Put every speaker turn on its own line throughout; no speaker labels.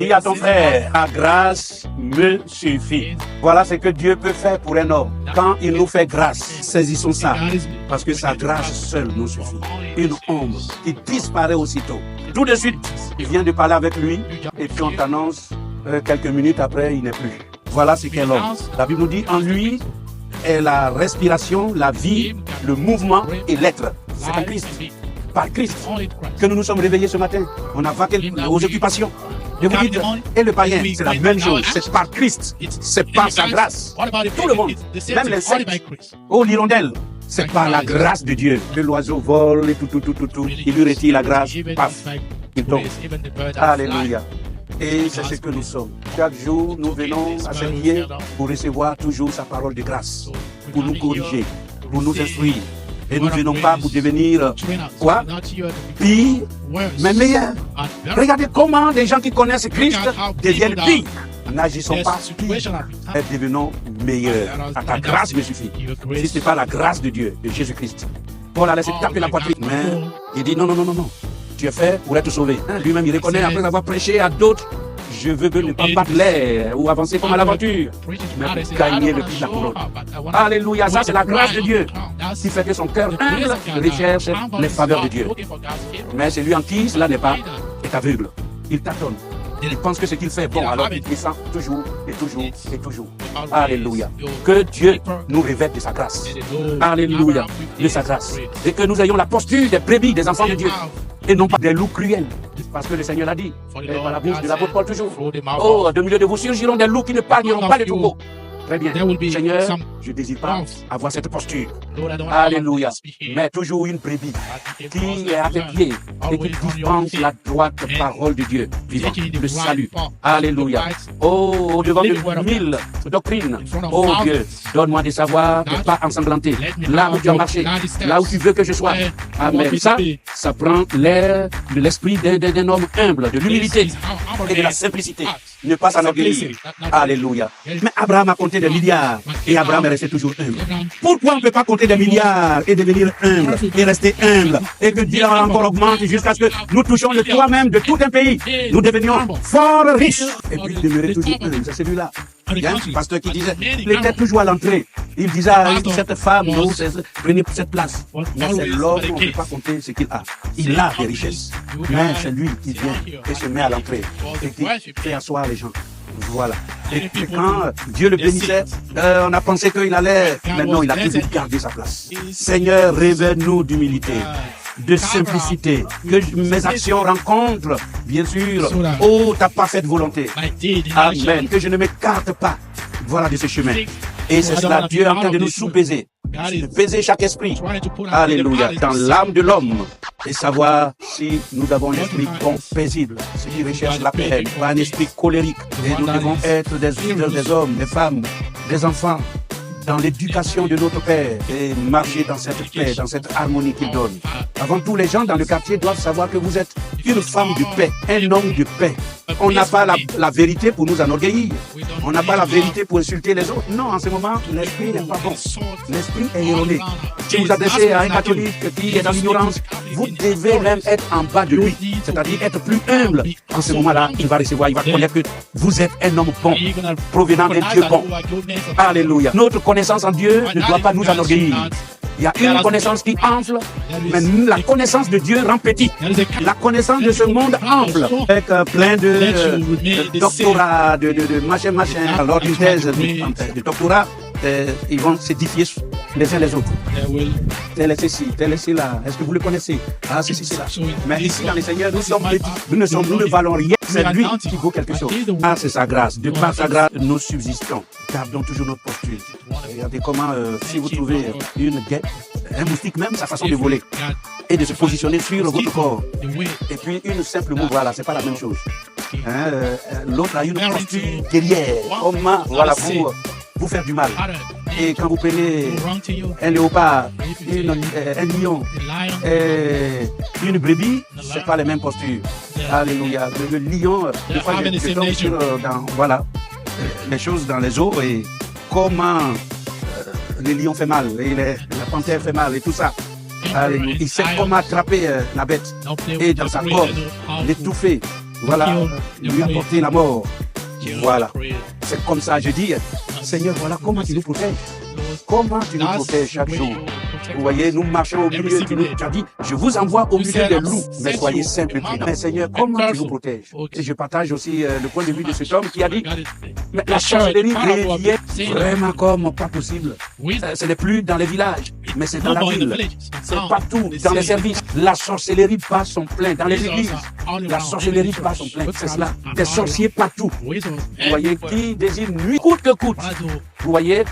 Dis à ton frère, ma grâce me suffit. Voilà ce que Dieu peut faire pour un homme. Quand il nous fait grâce, saisissons ça. Parce que sa grâce seule nous suffit. Une ombre qui disparaît aussitôt. Tout de suite, il vient de parler avec lui et puis on t'annonce quelques minutes après, il n'est plus. Voilà ce qu'est l'homme. La Bible nous dit, en lui est la respiration, la vie, le mouvement et l'être. C'est en Christ. Par Christ que nous nous sommes réveillés ce matin. On a vaqué aux occupations. Je vous dis, et le païen, c'est la même chose. C'est par Christ. C'est par sa grâce. Tout le monde, même les insectes, l'hirondelle, c'est par la grâce de Dieu que l'oiseau vole et tout. Il lui retire la grâce, paf, il tombe. Alléluia. Et c'est ce que nous sommes. Chaque jour, nous venons à ce lieu pour recevoir toujours sa parole de grâce, pour nous corriger, pour nous instruire. Et nous ne venons pas pour devenir quoi? Pire, mais meilleur. Regardez comment les gens qui connaissent Christ deviennent pires. N'agissons pas pire, mais devenons meilleurs. À ta grâce me suffit. Si ce n'est pas la grâce de Dieu, de Jésus-Christ. Paul a laissé taper la poitrine. Mais il dit non. Tu es fait pour être sauvé. Lui-même, il reconnaît après avoir prêché à d'autres. Je veux ne pas battre l'air ou avancer comme à l'aventure, mais pour gagner le prix de la couronne. Alléluia, ça c'est la grâce de Dieu qui fait que son cœur humble recherche les faveurs de Dieu. Mais celui en qui cela n'est pas est aveugle. Il tâtonne. Il pense que ce qu'il fait bon, alors il descend toujours. Alléluia. Que Dieu nous revête de sa grâce. Alléluia. De sa grâce. Et que nous ayons la posture des brebis, des enfants de Dieu. Et non pas des loups cruels. Parce que le Seigneur l'a dit. Et par la bouche de l'apôtre Paul toujours. Oh, de milieu de vous surgiront des loups qui ne parleront pas de troupeaux. Très bien. Seigneur, je ne désire pas avoir cette posture. Alléluia. Mais toujours une brebis qui est à tes pieds et qui dispense la droite parole de Dieu vivant, le salut. Alléluia. Oh, devant de 1000 doctrines. Oh Dieu, donne-moi des savoirs, de pas ensanglantés. Là où tu as marché, là où tu veux que je sois. Amen. Ça prend l'air de l'esprit d'un homme humble, de l'humilité et de la simplicité. Ne pas s'enorgueillir. Alléluia. Mais Abraham a compté des milliards et Abraham est resté toujours humble. Pourquoi on ne peut pas compter des milliards et devenir humble et rester humble et que Dieu encore augmente jusqu'à ce que nous touchions le toit même de tout un pays. Nous devenions fort riches et puis demeurer toujours humble. C'est celui-là. Il y a un pasteur qui disait, il était toujours à l'entrée. Il disait à cette femme, non, prenez cette place. Mais c'est l'homme, on ne peut pas compter ce qu'il a. Il a des richesses. Mais c'est lui qui vient et se met à l'entrée et qui fait asseoir les gens. Voilà. Et quand Dieu le bénissait, on a pensé qu'il allait, mais non, il a toujours gardé sa place. Seigneur, révèle-nous d'humilité, de simplicité, que mes actions rencontrent, bien sûr, ta parfaite volonté. Amen. Que je ne m'écarte pas, voilà, de ce chemin. Et c'est cela, Dieu est en train de nous sous-baiser, de baiser chaque esprit. Alléluia. Dans l'âme de l'homme. Et savoir si nous avons un esprit bon, paisible, ceux qui recherchent la paix, pas un esprit colérique. Et nous devons être des hommes, des femmes, des enfants, dans l'éducation de notre Père et marcher dans cette paix, dans cette harmonie qu'il donne. Avant tout, les gens dans le quartier doivent savoir que vous êtes une femme de paix, un homme de paix. On n'a pas la vérité pour nous enorgueillir. On n'a pas la vérité pour insulter les autres. Non, en ce moment, l'esprit n'est pas bon. L'esprit est erroné. Si vous adressez à un catholique qui est dans l'ignorance, vous devez même être en bas de lui. C'est-à-dire être plus humble. En ce moment-là, il va recevoir, il va connaître que vous êtes un homme bon, provenant d'un Dieu bon. Alléluia. Notre connaissance en Dieu ne doit pas nous enorgueillir. Il y a une connaissance qui enfle, mais la connaissance de Dieu rend petit. La connaissance de ce monde enfle, avec plein de doctorats, de machin. Alors une thèse de doctorat, ils vont s'édifier les uns les autres. Tel est ceci, tel est cela. Est-ce que vous le connaissez? Ah, ceci, cela. Mais ici, dans le Seigneur, nous ne valons rien. C'est lui qui vaut quelque chose. Ah, c'est sa grâce. De par sa grâce, nous subsistons. Gardons toujours notre posture. Regardez comment, si vous trouvez une guêpe, un moustique même, sa façon de voler et de se positionner sur votre corps. Et puis une simple moue, voilà, c'est pas la même chose. L'autre a une posture guerrière. Comment, voilà, pour vous faire du mal. Et quand vous prenez un léopard, un lion, une brebis, c'est pas les mêmes postures. Alléluia. Le lion, des fois, je tombe sur voilà, les choses dans les eaux et comment le lion fait mal, et la panthère fait mal et tout ça. Alléluia. Il sait comment attraper la bête et dans sa gorge, l'étouffer voilà, lui apporter la mort. Voilà. C'est comme ça, je dis, Seigneur, voilà comment tu nous protèges. Comment tu nous protèges chaque jour. Vous voyez, nous marchons au milieu, tu as dit, je vous envoie au milieu des loups, mais soyez simples et prudents. Mais Seigneur, comment tu nous protèges? Et je partage aussi le point de vue de cet homme qui a dit, mais la sorcellerie est vraiment comme pas possible. Ce n'est plus dans les villages, mais c'est dans la ville. C'est partout, dans les services. La sorcellerie passe son plein, dans les églises. La sorcellerie passe son plein, c'est cela. Des sorciers partout. Vous voyez, qui désirent nuit coûte que coûte. Vous voyez,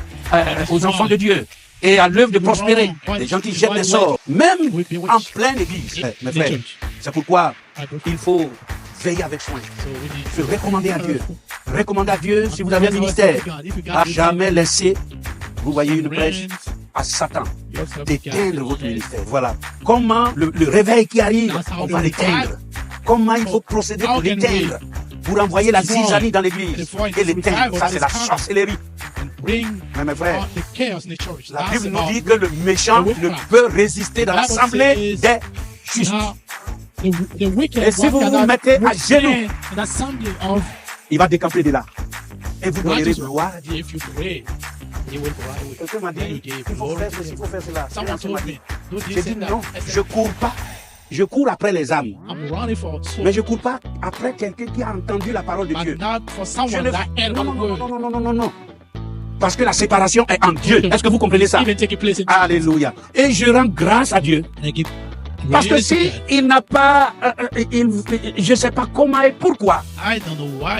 aux enfants de Dieu. Et à l'œuvre de prospérer, des gens qui jettent des sorts, même en pleine église. Mes frères, c'est pourquoi il faut veiller avec soin, se recommander à Dieu. Recommander à Dieu si vous avez un ministère, à jamais laisser, vous voyez, une brèche à Satan d'éteindre votre ministère. Voilà. Comment le réveil qui arrive, on va l'éteindre. Comment il faut procéder pour l'éteindre, pour envoyer la zizanie dans l'église et l'éteindre. Ça, c'est la sorcellerie. Mais mes frères, la Bible nous dit que le méchant ne peut résister dans l'assemblée des justes. Et si vous vous mettez à genoux, il va décamper de là. Et vous donnerez gloire à Dieu. Quelqu'un m'a dit, il faut faire ceci, il faut faire cela. J'ai dit non, je ne cours pas. Je cours après les âmes. Mais je ne cours pas après quelqu'un qui a entendu la parole de Dieu. Non. Parce que la séparation est en Dieu. Est-ce que vous comprenez ça? Alléluia. Et je rends grâce à Dieu. Parce que si il n'a pas, je ne sais pas comment et pourquoi,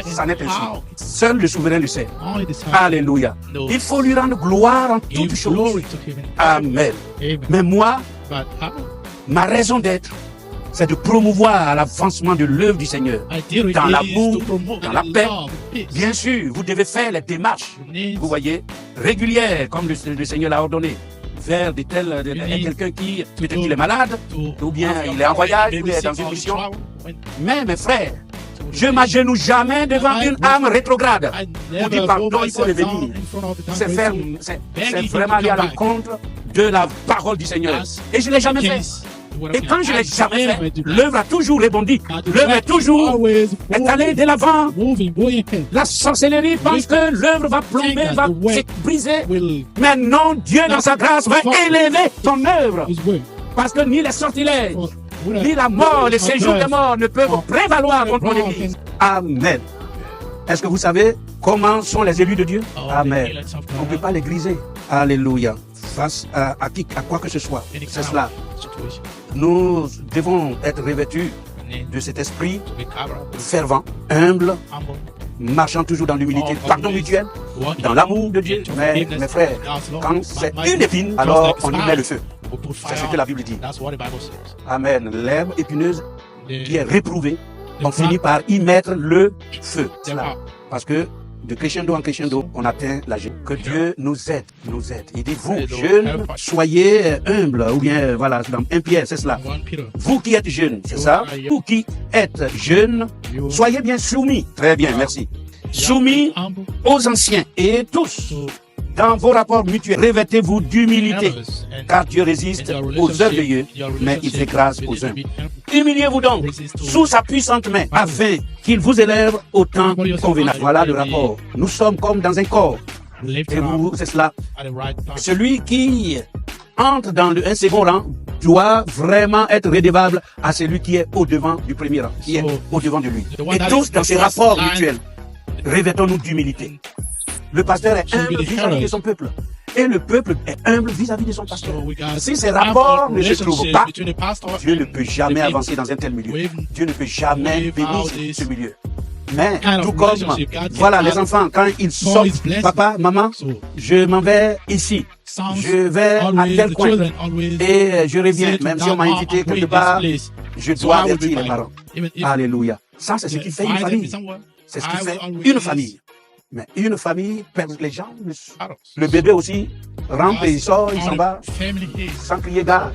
ça n'est ainsi. Seul le souverain le sait. Alléluia. Il faut lui rendre gloire en toutes choses. Amen. Mais moi, ma raison d'être, c'est de promouvoir l'avancement de l'œuvre du Seigneur. Dans l'amour, dans la paix. Bien sûr, vous devez faire les démarches, vous voyez, régulières, comme le Seigneur l'a ordonné. Vers quelqu'un qui, peut-être qu'il est malade, ou bien il est en voyage, ou il est dans une mission. Mais mes frères, je ne m'agenouille jamais devant une âme rétrograde. Pour dire pardon, il faut revenir. C'est vraiment aller à l'encontre de la parole du Seigneur. Et je ne l'ai jamais fait. Et quand je ne l'ai jamais fait, l'œuvre a toujours rebondi. L'œuvre est toujours allée de l'avant. La sorcellerie pense que l'œuvre va plomber, va se briser. Mais non, Dieu dans sa grâce va élever ton œuvre. Parce que ni les sortilèges, ni la mort, les séjours des morts ne peuvent prévaloir contre mon Église. Amen. Est-ce que vous savez comment sont les élus de Dieu? Amen. On ne peut pas les griser. Alléluia. Face à quoi que ce soit. C'est cela. Nous devons être revêtus de cet esprit fervent, humble, marchant toujours dans l'humilité, pardon mutuel, dans l'amour de Dieu. Mais mes frères, quand c'est une épine, alors on y met le feu. C'est ce que la Bible dit. Amen. L'herbe épineuse qui est réprouvée, on finit par y mettre le feu. Parce que de crescendo en crescendo, on atteint la jeune. Que Dieu nous aide, Il dit, vous, jeunes, soyez humbles, ou bien, voilà, dans 1 Pierre, c'est cela. Vous qui êtes jeunes, c'est ça? Vous qui êtes jeunes, soyez bien soumis. Très bien, merci. Soumis aux anciens et tous. Dans vos rapports mutuels, revêtez-vous d'humilité, car Dieu résiste aux orgueilleux, mais il fait grâce aux humbles. Humiliez-vous donc sous sa puissante main, afin qu'il vous élève au temps convenable. Voilà le rapport. Nous sommes comme dans un corps. Et vous, c'est cela. Celui qui entre dans un second rang doit vraiment être redevable à celui qui est au-devant du premier rang, qui est au-devant de lui. Et tous, dans ces rapports mutuels, revêtons-nous d'humilité. Le pasteur est humble vis-à-vis de son peuple. Et le peuple est humble vis-à-vis de son pasteur. Si ces rapports ne se trouvent pas, Dieu ne peut jamais avancer dans un tel milieu. Dieu ne peut jamais bénir ce milieu. Mais, tout comme, voilà, les enfants, quand ils sortent, papa, maman, je m'en vais ici. Je vais à tel coin. Et je reviens. Même si on m'a invité quelque part, je dois avertir les parents. Alléluia. Ça, c'est ce qui fait une famille. C'est ce qui fait une famille. Mais une famille perd les gens. Le bébé aussi rampe et il sort, il s'en va, sans crier gare.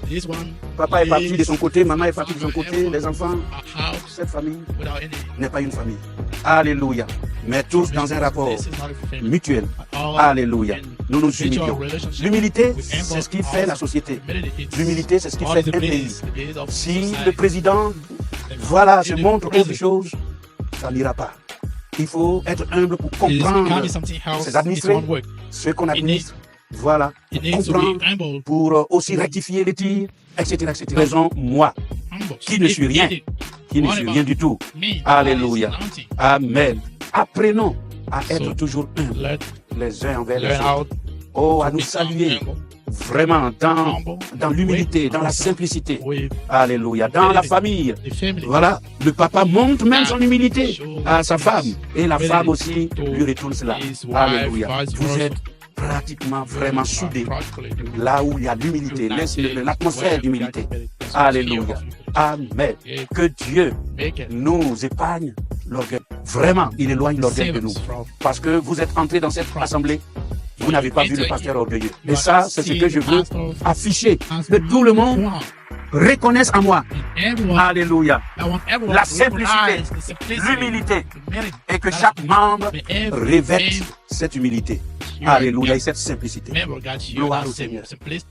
Papa est parti de son côté, maman est partie de son côté, les enfants. Cette famille n'est pas une famille. Alléluia. Mais tous dans un rapport mutuel. Alléluia. Nous nous humilions. L'humilité, c'est ce qui fait la société. L'humilité, c'est ce qui fait un pays. Si le président, voilà, se montre autre chose, ça n'ira pas. Il faut être humble pour
It
comprendre
can't be something else.
ses
It's
administrés,
one work.
ceux qu'on
It
administre. Voilà,
It needs to
comprendre
be humble.
pour aussi rectifier les tirs, etc. etc. Raison, moi,
Humble.
qui ne suis rien, qui ne
What
suis
about
rien du tout.
me?
Alléluia.
That is nothing.
Amen. Apprenons à être
So,
toujours humbles
Let
les uns envers les
learn
autres.
how
Oh, à
to
nous
become
saluer
humble.
vraiment
Humble.
dans l'humilité, dans la simplicité.
With
Alléluia. Dans la famille.
the family.
Voilà, le papa montre même son humilité à sa femme. Et la femme aussi
To
lui retourne cela.
his wife,
Alléluia.
vice
Vous
versa.
êtes pratiquement vraiment soudés.
Practically.
Là où il y a l'humilité, l'atmosphère d'humilité. Alléluia. Amen. Que Dieu
Make it.
nous épargne l'orgueil. Vraiment, il éloigne l'orgueil
Save
de nous.
us from
Parce que vous êtes entrés dans cette assemblée, vous n'avez pas vu le pasteur orgueilleux. Et ça, c'est ce que je veux afficher. Que tout le monde reconnaisse en moi.
Everyone,
Alléluia.
I want everyone
La
to
simplicité,
recognize the simplicity,
l'humilité,
the humility.
et que chaque membre
May every
revête cette humilité. Alléluia, et cette simplicité.
member got you
Gloire
that
au Seigneur.
simplicity.